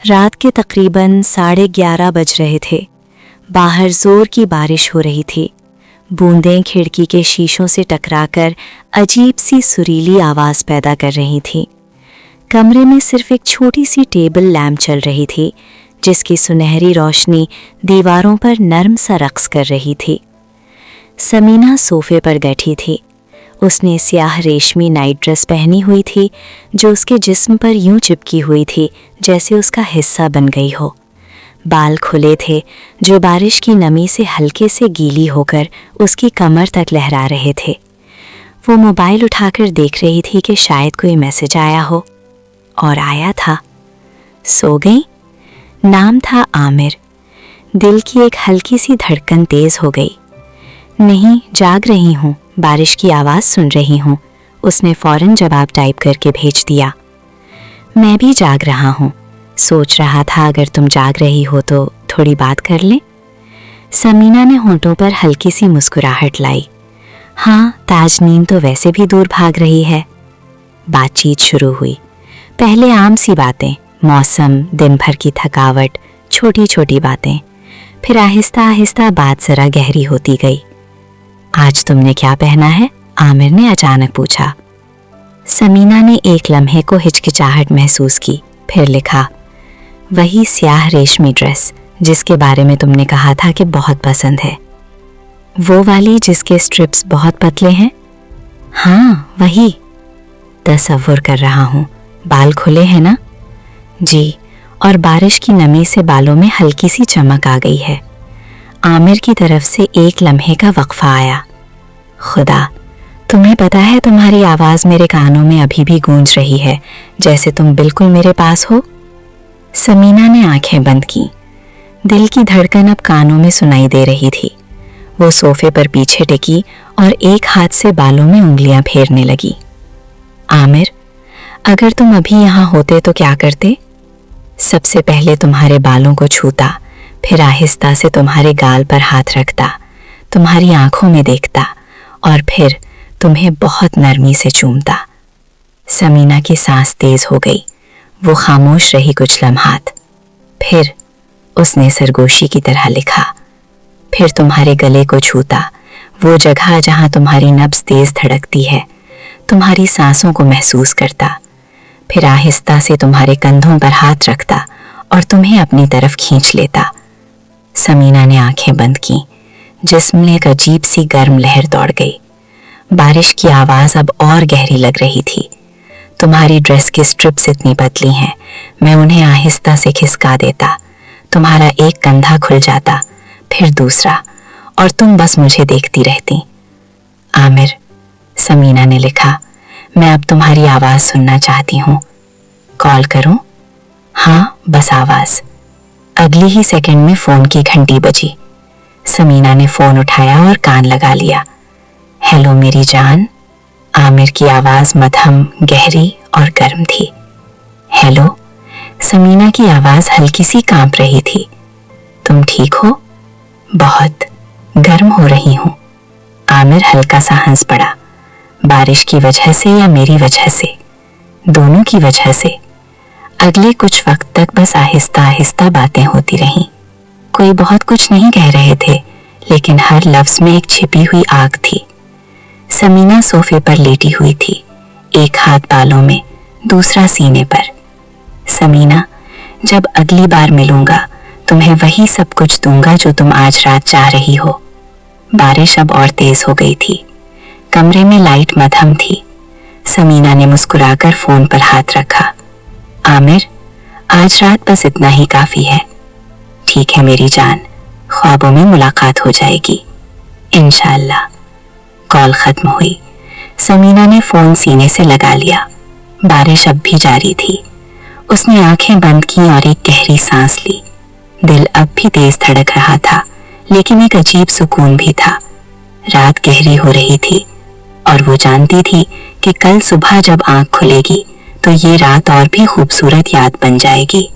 रात के तकरीबन 11:30 बज रहे थे। बाहर जोर की बारिश हो रही थी। बूंदें खिड़की के शीशों से टकराकर अजीब सी सुरीली आवाज़ पैदा कर रही थी। कमरे में सिर्फ एक छोटी सी टेबल लैंप चल रही थी, जिसकी सुनहरी रोशनी दीवारों पर नरम सा रक्स कर रही थी। समीना सोफे पर बैठी थी। उसने स्याह रेशमी नाइट ड्रेस पहनी हुई थी, जो उसके जिस्म पर यूं चिपकी हुई थी जैसे उसका हिस्सा बन गई हो। बाल खुले थे, जो बारिश की नमी से हल्के से गीली होकर उसकी कमर तक लहरा रहे थे। वो मोबाइल उठाकर देख रही थी कि शायद कोई मैसेज आया हो, और आया था। सो गई? नाम था आमिर। दिल की एक हल्की सी धड़कन तेज हो गई। नहीं, जाग रही हूँ, बारिश की आवाज़ सुन रही हूँ, उसने फौरन जवाब टाइप करके भेज दिया। मैं भी जाग रहा हूँ, सोच रहा था अगर तुम जाग रही हो तो थोड़ी बात कर लें। समीना ने होंठों पर हल्की सी मुस्कुराहट लाई। हाँ, ताज नींद तो वैसे भी दूर भाग रही है। बातचीत शुरू हुई। पहले आम सी बातें, मौसम, दिन भर की थकावट, छोटी छोटी बातें। फिर आहिस्ता आहिस्ता बात ज़रा गहरी होती गई। आज तुमने क्या पहना है? आमिर ने अचानक पूछा। समीना ने एक लम्हे को हिचकिचाहट महसूस की, फिर लिखा, वही स्याह रेशमी ड्रेस जिसके बारे में तुमने कहा था कि बहुत पसंद है। वो वाली जिसके स्ट्रिप्स बहुत पतले हैं? हाँ, वही। तसव्वुर कर रहा हूँ। बाल खुले हैं ना? जी, और बारिश की नमी से बालों में हल्की सी चमक आ गई है। आमिर की तरफ से एक लम्हे का वक्फा आया। खुदा, तुम्हें पता है तुम्हारी आवाज़ मेरे कानों में अभी भी गूंज रही है, जैसे तुम बिल्कुल मेरे पास हो। समीना ने आंखें बंद की। दिल की धड़कन अब कानों में सुनाई दे रही थी। वो सोफे पर पीछे टिकी और एक हाथ से बालों में उंगलियां फेरने लगी। आमिर, अगर तुम अभी यहाँ होते तो क्या करते? सबसे पहले तुम्हारे बालों को छूता, फिर आहिस्ता से तुम्हारे गाल पर हाथ रखता, तुम्हारी आंखों में देखता, और फिर तुम्हें बहुत नरमी से चूमता। समीना की सांस तेज हो गई। वो खामोश रही कुछ लम्हात। फिर उसने सरगोशी की तरह लिखा, फिर तुम्हारे गले को छूता, वो जगह जहां तुम्हारी नब्ज तेज धड़कती है, तुम्हारी सांसों को महसूस करता, फिर आहिस्ता से तुम्हारे कंधों पर हाथ रखता और तुम्हें अपनी तरफ खींच लेता। समीना ने आंखें बंद की। जिस्म में एक अजीब सी गर्म लहर दौड़ गई। बारिश की आवाज़ अब और गहरी लग रही थी। तुम्हारी ड्रेस की स्ट्रिप्स इतनी पतली हैं, मैं उन्हें आहिस्ता से खिसका देता। तुम्हारा एक कंधा खुल जाता, फिर दूसरा, और तुम बस मुझे देखती रहती। आमिर, समीना ने लिखा, मैं अब तुम्हारी आवाज़ सुनना चाहती हूँ। कॉल करूँ? हाँ, बस आवाज़। अगली ही सेकंड में फ़ोन की घंटी बजी। समीना ने फ़ोन उठाया और कान लगा लिया। हेलो मेरी जान। आमिर की आवाज़ मध्यम, गहरी और गर्म थी। हेलो। समीना की आवाज़ हल्की सी कांप रही थी। तुम ठीक हो? बहुत गर्म हो रही हूँ। आमिर हल्का सा हंस पड़ा। बारिश की वजह से या मेरी वजह से? दोनों की वजह से। अगले कुछ वक्त तक बस आहिस्ता आहिस्ता बातें होती रहीं। कोई बहुत कुछ नहीं कह रहे थे, लेकिन हर लफ्ज़ में एक छिपी हुई आग थी। समीना सोफे पर लेटी हुई थी, एक हाथ बालों में, दूसरा सीने पर। समीना, जब अगली बार मिलूंगा तुम्हें वही सब कुछ दूंगा जो तुम आज रात चाह रही हो। बारिश अब और तेज हो गई थी। कमरे में लाइट मध्यम थी। समीना ने मुस्कुराकर फोन पर हाथ रखा। आमिर, आज रात बस इतना ही काफी है। ठीक है मेरी जान, ख्वाबों में मुलाकात हो जाएगी इंशाअल्लाह। कॉल खत्म हुई। समीना ने फोन सीने से लगा लिया। बारिश अब भी जारी थी। उसने आंखें बंद की और एक गहरी सांस ली। दिल अब भी तेज धड़क रहा था, लेकिन एक अजीब सुकून भी था। रात गहरी हो रही थी और वो जानती थी कि कल सुबह जब आंख खुलेगी तो ये रात और भी खूबसूरत याद बन जाएगी।